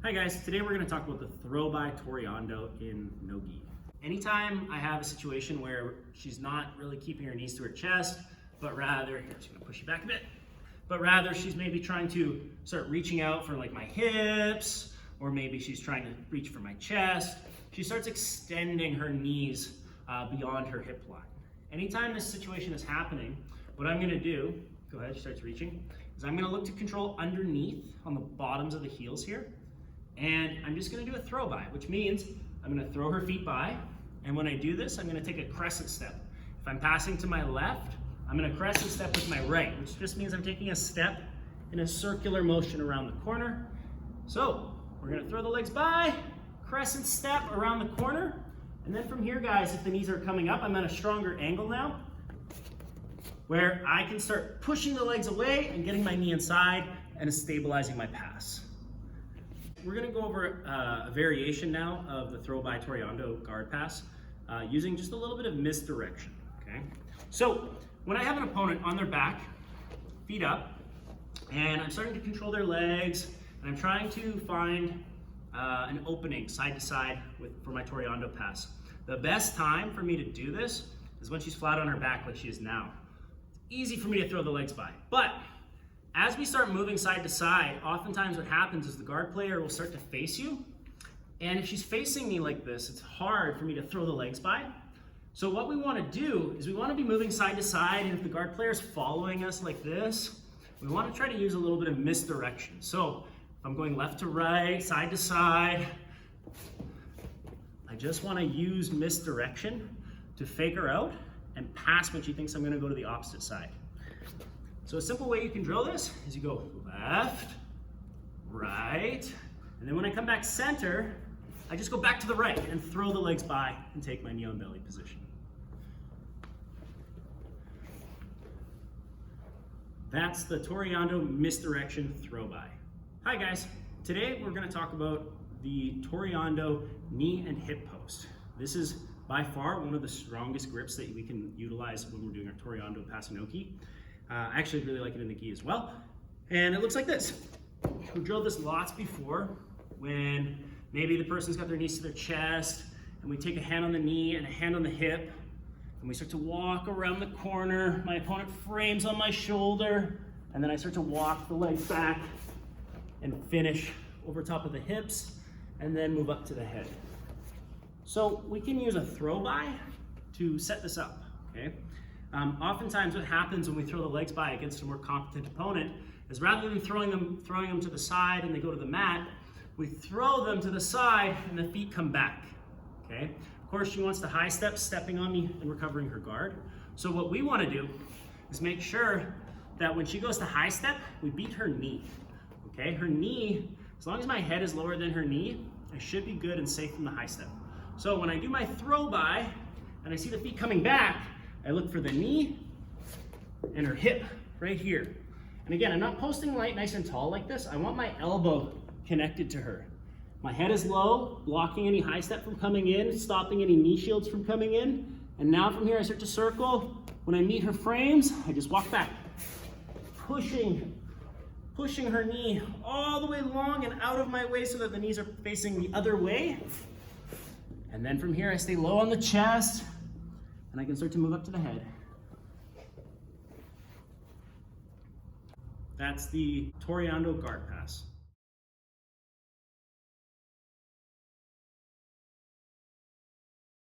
Hi guys, today we're going to talk about the throw by Torreando in Nogi. Anytime I have a situation where she's not really keeping her knees to her chest, but rather, here, I'm just going to push you back a bit, but rather she's maybe trying to start reaching out for like my hips, or maybe she's trying to reach for my chest, she starts extending her knees beyond her hip line. Anytime this situation is happening, what I'm going to do, go ahead, she starts reaching, is I'm going to look to control underneath on the bottoms of the heels here. And I'm just going to do a throw by, which means I'm going to throw her feet by. And when I do this, I'm going to take a crescent step. If I'm passing to my left, I'm going to crescent step with my right, which just means I'm taking a step in a circular motion around the corner. So we're going to throw the legs by, crescent step around the corner. And then from here, guys, if the knees are coming up, I'm at a stronger angle now, where I can start pushing the legs away and getting my knee inside and stabilizing my pass. We're going to go over a variation now of the throw by Torreando guard pass using just a little bit of misdirection. Okay, so when I have an opponent on their back, feet up, and I'm starting to control their legs, and I'm trying to find an opening side to side for my Torreando pass. The best time for me to do this is when she's flat on her back like she is now. It's easy for me to throw the legs by, but as we start moving side to side, oftentimes what happens is the guard player will start to face you. And if she's facing me like this, it's hard for me to throw the legs by. So what we want to do is we want to be moving side to side. And if the guard player is following us like this, we want to try to use a little bit of misdirection. So if I'm going left to right, side to side, I just want to use misdirection to fake her out and pass when she thinks I'm going to go to the opposite side. So a simple way you can drill this is you go left, right, and then when I come back center, I just go back to the right and throw the legs by and take my knee on belly position. That's the Torreando misdirection throw by. Hi guys, today we're going to talk about the Torreando knee and hip post. This is by far one of the strongest grips that we can utilize when we're doing our Torreando Pasanoki. I actually really like it in the gi as well. And it looks like this. We've drilled this lots before when maybe the person's got their knees to their chest and we take a hand on the knee and a hand on the hip and we start to walk around the corner. My opponent frames on my shoulder and then I start to walk the legs back and finish over top of the hips and then move up to the head. So we can use a throw by to set this up, okay? Oftentimes what happens when we throw the legs by against a more competent opponent is rather than throwing them to the side and they go to the mat, we throw them to the side and the feet come back, okay? Of course, she wants to high step, stepping on me and recovering her guard. So what we want to do is make sure that when she goes to high step, we beat her knee, okay? Her knee, as long as my head is lower than her knee, I should be good and safe from the high step. So when I do my throw by and I see the feet coming back, I look for the knee and her hip right here. And again, I'm not posting light nice and tall like this. I want my elbow connected to her. My head is low, blocking any high step from coming in, stopping any knee shields from coming in. And now from here, I start to circle. When I meet her frames, I just walk back, pushing her knee all the way long and out of my way so that the knees are facing the other way. And then from here, I stay low on the chest, and I can start to move up to the head. That's the Torreando guard pass.